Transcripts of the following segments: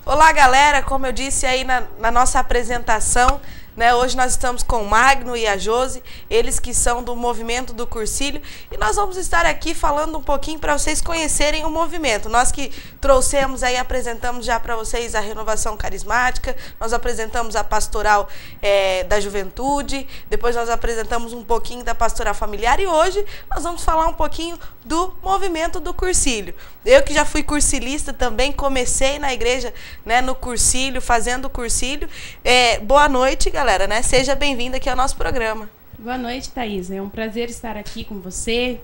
Olá, galera, como eu disse aí na nossa apresentação, né, hoje nós estamos com o Magno e a Josi, eles que são do movimento do Cursilho, e nós vamos estar aqui falando um pouquinho para vocês conhecerem o movimento. Nós que trouxemos aí, apresentamos já para vocês a renovação carismática, nós apresentamos a pastoral da juventude, depois nós apresentamos um pouquinho da pastoral familiar e hoje nós vamos falar um pouquinho do movimento do Cursilho. Eu que já fui cursilista também, comecei na igreja, né, no Cursilho, fazendo o Cursilho. Boa noite, galera, né? Seja bem-vinda aqui ao nosso programa. Boa noite, Thaís. É um prazer estar aqui com você,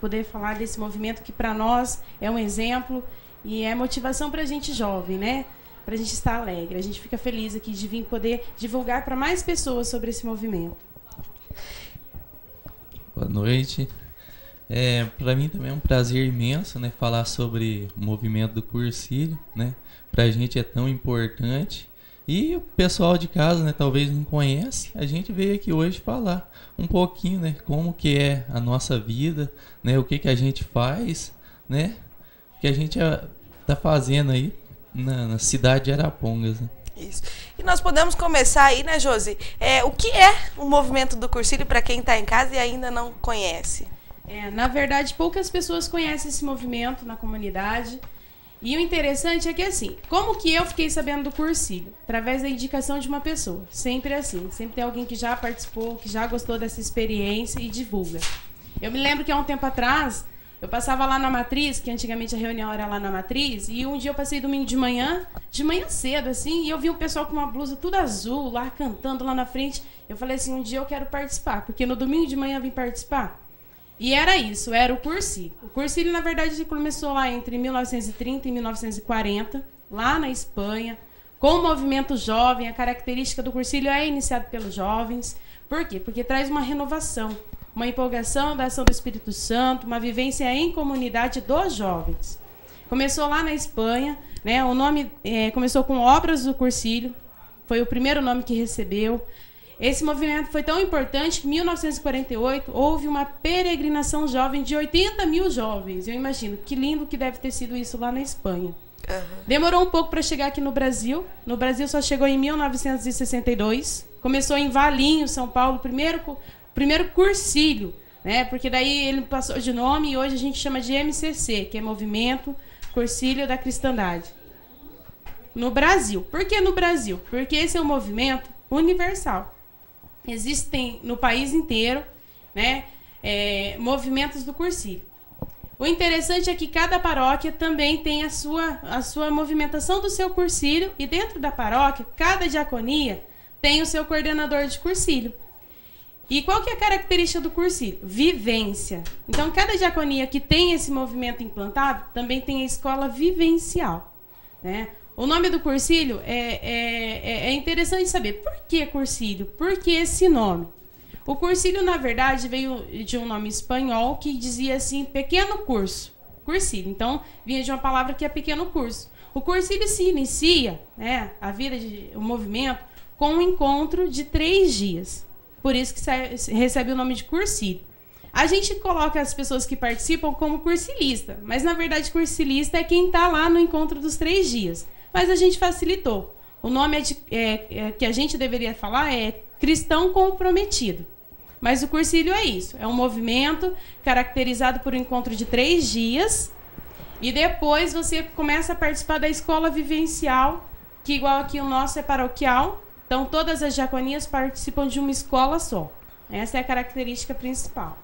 poder falar desse movimento que para nós é um exemplo e é motivação para a gente jovem, né? Para a gente estar alegre. A gente fica feliz aqui de vir poder divulgar para mais pessoas sobre esse movimento. Boa noite. Para mim também é um prazer imenso, né, falar sobre o movimento do Cursilho, né? Para a gente é tão importante. E o pessoal de casa, né, talvez não conhece, a gente veio aqui hoje falar um pouquinho, né, como que é a nossa vida, né, o que que a gente faz, né, o que a gente tá fazendo aí na cidade de Arapongas, né. Isso. E nós podemos começar aí, né, Josi? O que é o movimento do Cursilho para quem está em casa e ainda não conhece? Na verdade, poucas pessoas conhecem esse movimento na comunidade. E o interessante é que, assim, como que eu fiquei sabendo do Cursilho? Através da indicação de uma pessoa. Sempre assim. Sempre tem alguém que já participou, que já gostou dessa experiência e divulga. Eu me lembro que há um tempo atrás, eu passava lá na Matriz, que antigamente a reunião era lá na Matriz, e um dia eu passei domingo de manhã cedo, assim, e eu vi um pessoal com uma blusa tudo azul lá, cantando lá na frente. Eu falei assim, um dia eu quero participar, porque no domingo de manhã eu vim participar. E era isso, era o Cursilho. O Cursilho, na verdade, começou lá entre 1930 e 1940, lá na Espanha, com o movimento jovem. A característica do Cursilho é iniciado pelos jovens. Por quê? Porque traz uma renovação, uma empolgação da ação do Espírito Santo, uma vivência em comunidade dos jovens. Começou lá na Espanha, né? O nome começou com Obras do Cursilho, foi o primeiro nome que recebeu. Esse movimento foi tão importante que em 1948 houve uma peregrinação jovem de 80 mil jovens. Eu imagino que lindo que deve ter sido isso lá na Espanha. Uhum. Demorou um pouco para chegar aqui no Brasil. No Brasil só chegou em 1962. Começou em Valinhos, São Paulo, primeiro Cursilho, né? Porque daí ele passou de nome e hoje a gente chama de MCC, que é Movimento Cursilho da Cristandade. No Brasil. Por que no Brasil? Porque esse é um movimento universal. Existem no país inteiro, né, movimentos do Cursilho. O interessante é que cada paróquia também tem a sua movimentação do seu Cursilho e dentro da paróquia, cada diaconia tem o seu coordenador de Cursilho. E qual que é a característica do Cursilho? Vivência. Então, cada diaconia que tem esse movimento implantado também tem a escola vivencial, né? O nome do Cursilho é interessante saber. Por que Cursilho? Por que esse nome? O Cursilho, na verdade, veio de um nome espanhol que dizia assim, pequeno curso. Cursilho. Então, vinha de uma palavra que é pequeno curso. O Cursilho se inicia, né, o movimento, com um encontro de 3 dias. Por isso que recebe o nome de Cursilho. A gente coloca as pessoas que participam como cursilista, mas, na verdade, cursilista é quem está lá no encontro dos 3 dias. Mas a gente facilitou. O nome que a gente deveria falar é cristão comprometido. Mas o Cursilho é isso. É um movimento caracterizado por um encontro de 3 dias. E depois você começa a participar da escola vivencial, que igual aqui o nosso é paroquial. Então todas as diaconias participam de uma escola só. Essa é a característica principal.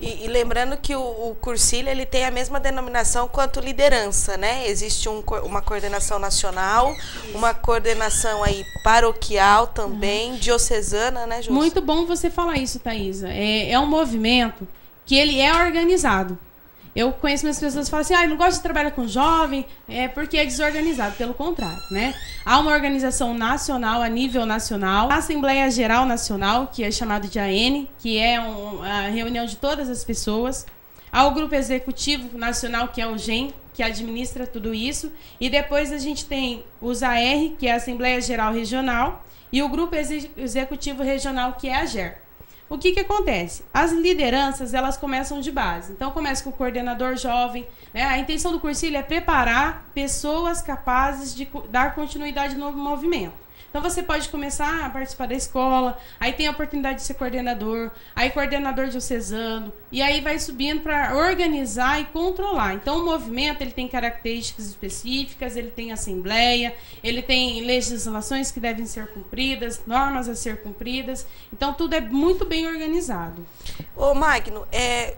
E lembrando que o Cursilho ele tem a mesma denominação quanto liderança, né? Existe uma coordenação nacional, uma coordenação aí paroquial também, diocesana, né, Júlia? Muito bom você falar isso, Thaisa. É um movimento que ele é organizado. Eu conheço muitas pessoas que falam assim, eu não gosto de trabalhar com jovem, porque é desorganizado. Pelo contrário, né? Há uma organização nacional, a nível nacional, a Assembleia Geral Nacional, que é chamado de AN, que é a reunião de todas as pessoas. Há o Grupo Executivo Nacional, que é o GEM, que administra tudo isso. E depois a gente tem os AR, que é a Assembleia Geral Regional, e o Grupo Executivo Regional, que é a GER. o que que acontece? As lideranças, elas começam de base. Então, começa com o coordenador jovem, né? A intenção do cursilho é preparar pessoas capazes de dar continuidade no movimento. Então, você pode começar a participar da escola, aí tem a oportunidade de ser coordenador, aí coordenador diocesano, e aí vai subindo para organizar e controlar. Então, o movimento, ele tem características específicas, ele tem assembleia, ele tem legislações que devem ser cumpridas, normas a ser cumpridas. Então, tudo é muito bem organizado. Ô Magno,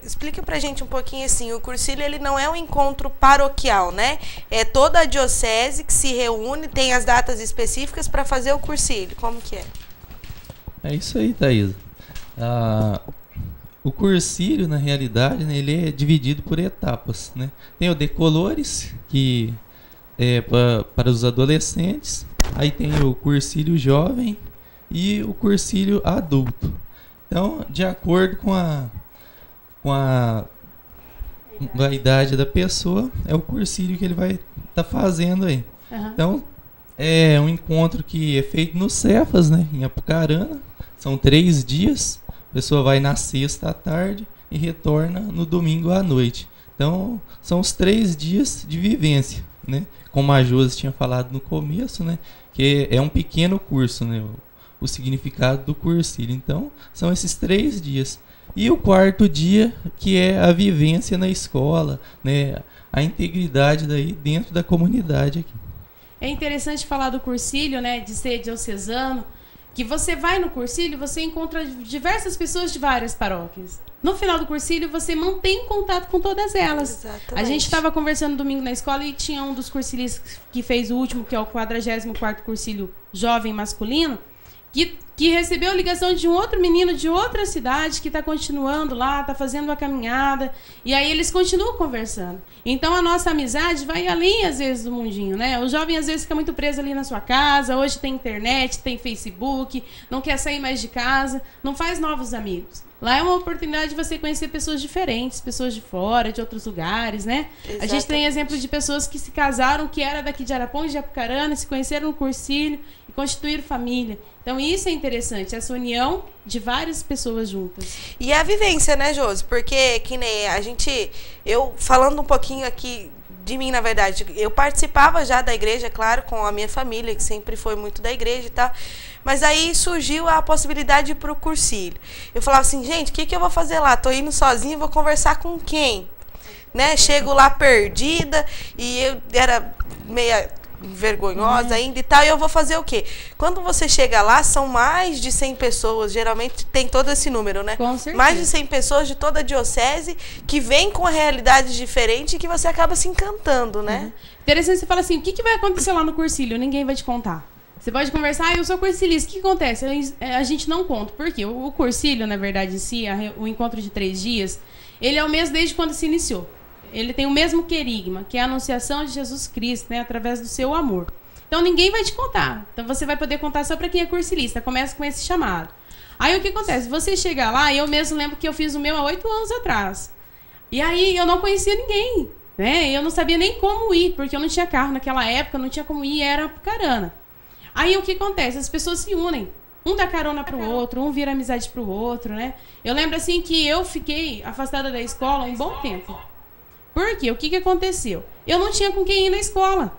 explica pra gente um pouquinho assim, o cursilho ele não é um encontro paroquial, né? É toda a diocese que se reúne, tem as datas específicas para fazer o cursilho, como que é? É isso aí, Thaisa. O cursilho, na realidade, né, ele é dividido por etapas, né? Tem o Decolores, que é para os adolescentes, aí tem o cursilho jovem e o cursilho adulto. Então, de acordo com a idade da pessoa, é o cursilho que ele vai estar fazendo aí. Uhum. Então, é um encontro que é feito no Cefas, né, em Apucarana. São 3 dias. A pessoa vai na sexta à tarde e retorna no domingo à noite. Então, são os 3 dias de vivência, né? Como a Josi tinha falado no começo, né, que é um pequeno curso, né? O significado do cursilho. Então, são esses 3 dias. E o 4º dia, que é a vivência na escola, né? A integridade daí dentro da comunidade aqui. É interessante falar do cursilho, né? De ser diocesano, que você vai no cursilho, você encontra diversas pessoas de várias paróquias. No final do cursilho, você mantém contato com todas elas. Exatamente. A gente estava conversando domingo na escola e tinha um dos cursilistas que fez o último, que é o 44º cursilho jovem masculino, que recebeu ligação de um outro menino de outra cidade que está continuando lá, está fazendo a caminhada, e aí eles continuam conversando. Então a nossa amizade vai além, às vezes, do mundinho, né? O jovem, às vezes, fica muito preso ali na sua casa, hoje tem internet, tem Facebook, não quer sair mais de casa, não faz novos amigos. Lá é uma oportunidade de você conhecer pessoas diferentes, pessoas de fora, de outros lugares, né? Exatamente. A gente tem exemplos de pessoas que se casaram, que era daqui de Arapongas, de Apucarana, se conheceram no cursilho e constituíram família. Então isso é interessante, essa união de várias pessoas juntas. E a vivência, né, Josi? Porque que nem eu falando um pouquinho aqui de mim, na verdade, eu participava já da igreja, claro, com a minha família, que sempre foi muito da igreja e tal. Mas aí surgiu a possibilidade de ir pro cursilho. Eu falava assim, gente, o que eu vou fazer lá? Tô indo sozinha, vou conversar com quem? Né? Chego lá perdida e eu era meia vergonhosa ainda e tal, e eu vou fazer o quê? Quando você chega lá, são mais de 100 pessoas, geralmente tem todo esse número, né? Com certeza. Mais de 100 pessoas de toda a diocese que vêm com realidades diferentes e que você acaba se encantando, né? Interessante você falar assim, o que vai acontecer lá no cursilho? Ninguém vai te contar. Você pode conversar, eu sou cursilista, o que acontece? A gente não conta. Por quê? O cursilho, na verdade, em si, o encontro de 3 dias, ele é o mesmo desde quando se iniciou. Ele tem o mesmo querigma, que é a anunciação de Jesus Cristo, né, através do seu amor. Então, ninguém vai te contar. Então, você vai poder contar só para quem é cursilista. Começa com esse chamado. Aí, o que acontece? Você chega lá, eu mesmo lembro que eu fiz o meu há 8 anos atrás. E aí, eu não conhecia ninguém, né? Eu não sabia nem como ir, porque eu não tinha carro naquela época, não tinha como ir, era Apucarana. Aí, o que acontece? As pessoas se unem. Um dá carona pro outro, um vira amizade pro outro, né? Eu lembro, assim, que eu fiquei afastada da escola um bom tempo. Por quê? O que aconteceu? Eu não tinha com quem ir na escola.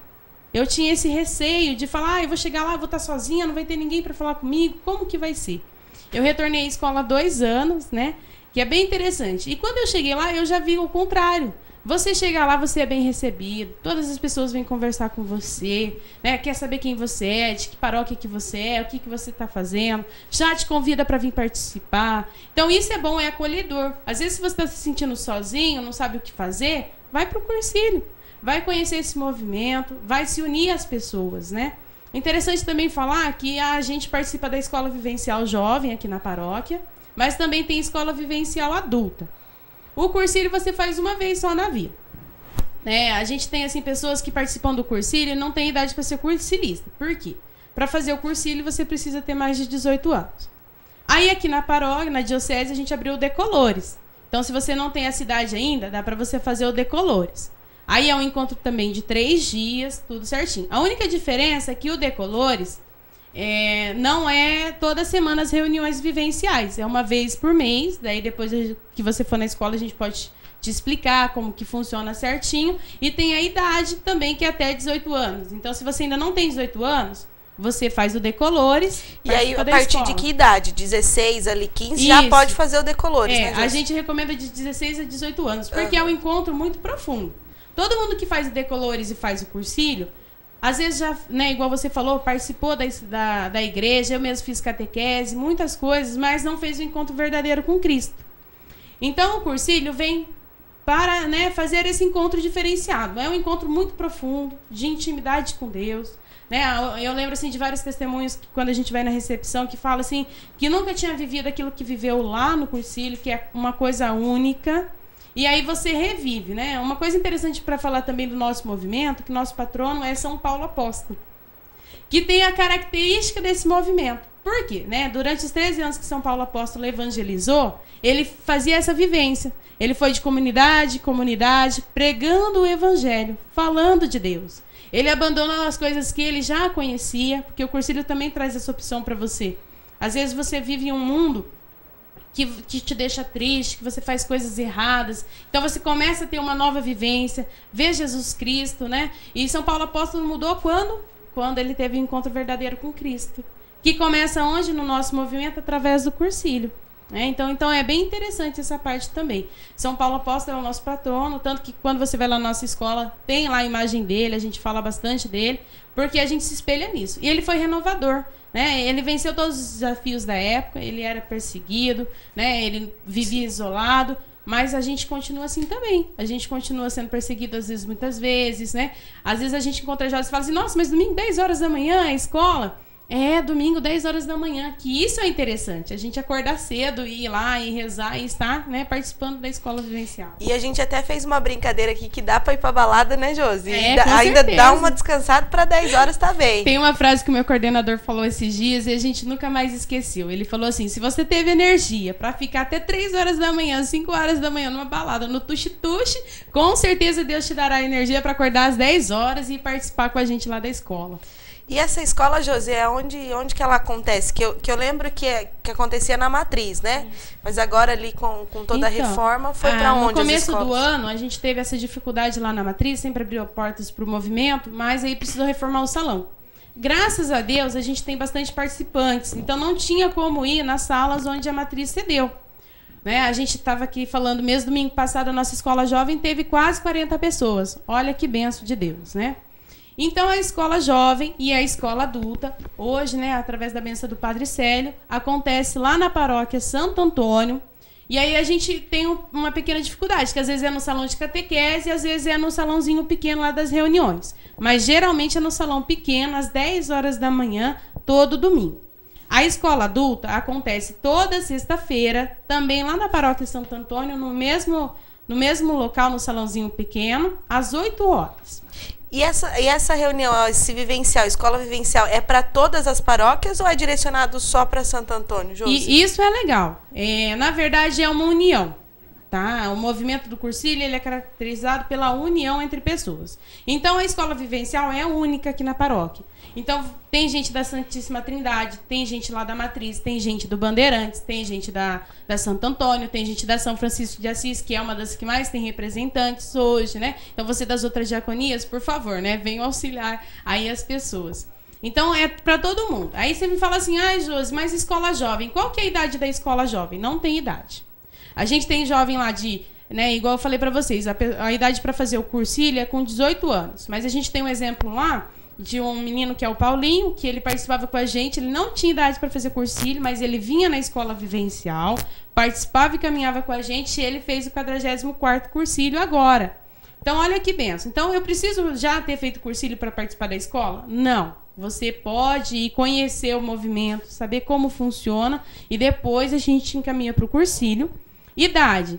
Eu tinha esse receio de falar, eu vou chegar lá, vou estar sozinha, não vai ter ninguém para falar comigo, como que vai ser? Eu retornei à escola há 2 anos, né? Que é bem interessante. E quando eu cheguei lá, eu já vi o contrário. Você chega lá, você é bem recebido, todas as pessoas vêm conversar com você, né? Quer saber quem você é, de que paróquia que você é, o que você está fazendo, já te convida para vir participar. Então isso é bom, é acolhedor. Às vezes, se você está se sentindo sozinho, não sabe o que fazer, vai para o cursilho, vai conhecer esse movimento, vai se unir às pessoas, né? Interessante também falar que a gente participa da escola vivencial jovem aqui na paróquia, mas também tem escola vivencial adulta. O cursilho você faz uma vez só na vida. A gente tem assim, pessoas que participam do cursilho e não tem idade para ser cursilista. Por quê? Para fazer o cursilho você precisa ter mais de 18 anos. Aí aqui na paróquia, na diocese, a gente abriu o Decolores. Então, se você não tem essa idade ainda, dá para você fazer o Decolores. Aí é um encontro também de 3 dias, tudo certinho. A única diferença é que o Decolores, não é toda semana as reuniões vivenciais, é uma vez por mês. Daí depois que você for na escola a gente pode te explicar como que funciona certinho. E tem a idade também, que é até 18 anos. Então, se você ainda não tem 18 anos, você faz o Decolores. E aí, a partir de que idade? 16, ali 15, já pode fazer o Decolores, né, a gente recomenda de 16 a 18 anos, porque é um encontro muito profundo. Todo mundo que faz o Decolores e faz o cursilho, às vezes já, né, igual você falou, participou da igreja, eu mesmo fiz catequese, muitas coisas, mas não fez o encontro verdadeiro com Cristo. Então, o cursilho vem para, né, fazer esse encontro diferenciado. É um encontro muito profundo, de intimidade com Deus. Né? Eu lembro assim, de vários testemunhos que, quando a gente vai na recepção, que fala assim, que nunca tinha vivido aquilo que viveu lá no cursilho, que é uma coisa única. E aí você revive, né? Uma coisa interessante para falar também do nosso movimento, que nosso patrono é São Paulo Apóstolo, que tem a característica desse movimento. Por quê? Né? Durante os 13 anos que São Paulo Apóstolo evangelizou, ele fazia essa vivência. Ele foi de comunidade em comunidade, pregando o evangelho, falando de Deus. Ele abandonou as coisas que ele já conhecia, porque o cursilho também traz essa opção para você. Às vezes você vive em um mundo que te deixa triste, que você faz coisas erradas. Então você começa a ter uma nova vivência, ver Jesus Cristo, né? E São Paulo Apóstolo mudou quando? Quando ele teve um encontro verdadeiro com Cristo. Que começa onde? No nosso movimento, através do cursilho. Então é bem interessante essa parte também. São Paulo Apóstolo é o nosso patrono, tanto que quando você vai lá na nossa escola, tem lá a imagem dele, a gente fala bastante dele, porque a gente se espelha nisso. E ele foi renovador. Né? Ele venceu todos os desafios da época, ele era perseguido, né? Ele vivia isolado, mas a gente continua assim também. A gente continua sendo perseguido às vezes, muitas vezes, né? Às vezes a gente encontra jovens e fala assim, nossa, mas domingo 10 horas da manhã a escola? Domingo 10 horas da manhã, que isso é interessante, a gente acordar cedo e ir lá e rezar e estar, né, participando da escola vivencial. E a gente até fez uma brincadeira aqui que dá pra ir pra balada, né, Josi? Ainda certeza. Dá uma descansada pra 10 horas tá bem. Tem uma frase que o meu coordenador falou esses dias e a gente nunca mais esqueceu. Ele falou assim, se você teve energia pra ficar até 3 horas da manhã, 5 horas da manhã numa balada, no tuxe-tuxe, com certeza Deus te dará energia pra acordar às 10 horas e participar com a gente lá da escola. E essa escola, José, é onde que ela acontece? Que eu lembro que acontecia na Matriz, né? Mas agora ali com toda a reforma, foi para onde? No começo do ano, a gente teve essa dificuldade lá na Matriz, sempre abriu portas para o movimento, mas aí precisou reformar o salão. Graças a Deus, a gente tem bastante participantes, então não tinha como ir nas salas onde a Matriz cedeu. Né? A gente estava aqui falando, mesmo domingo passado, a nossa escola jovem teve quase 40 pessoas. Olha que bênção de Deus, né? Então, a escola jovem e a escola adulta, hoje, né, através da bênção do Padre Célio, acontece lá na paróquia Santo Antônio. E aí a gente tem uma pequena dificuldade, que às vezes é no salão de catequese e às vezes é no salãozinho pequeno lá das reuniões. Mas geralmente é no salão pequeno, às 10 horas da manhã, todo domingo. A escola adulta acontece toda sexta-feira, também lá na paróquia Santo Antônio, no mesmo local, no salãozinho pequeno, às 8 horas. E essa reunião, esse vivencial, escola vivencial, é para todas as paróquias ou é direcionado só para Santo Antônio, Josi? E isso é legal. Na verdade, é uma união. Tá? O movimento do cursilho ele é caracterizado pela união entre pessoas. Então, a escola vivencial é única aqui na paróquia. Então, tem gente da Santíssima Trindade, tem gente lá da Matriz, tem gente do Bandeirantes, tem gente da Santo Antônio, tem gente da São Francisco de Assis, que é uma das que mais tem representantes hoje, né? Então, você das outras diaconias, por favor, né? Venham auxiliar aí as pessoas. Então, é para todo mundo. Aí você me fala assim, Josi, mas escola jovem, qual que é a idade da escola jovem? Não tem idade. A gente tem jovem lá né, igual eu falei para vocês, a idade para fazer o cursilho é com 18 anos. Mas a gente tem um exemplo lá de um menino que é o Paulinho, que ele participava com a gente, ele não tinha idade para fazer cursilho, mas ele vinha na escola vivencial, participava e caminhava com a gente, e ele fez o 44º cursilho agora. Então, olha que benção. Então, eu preciso já ter feito cursilho para participar da escola? Não. Você pode ir conhecer o movimento, saber como funciona, e depois a gente encaminha para o cursilho. Idade.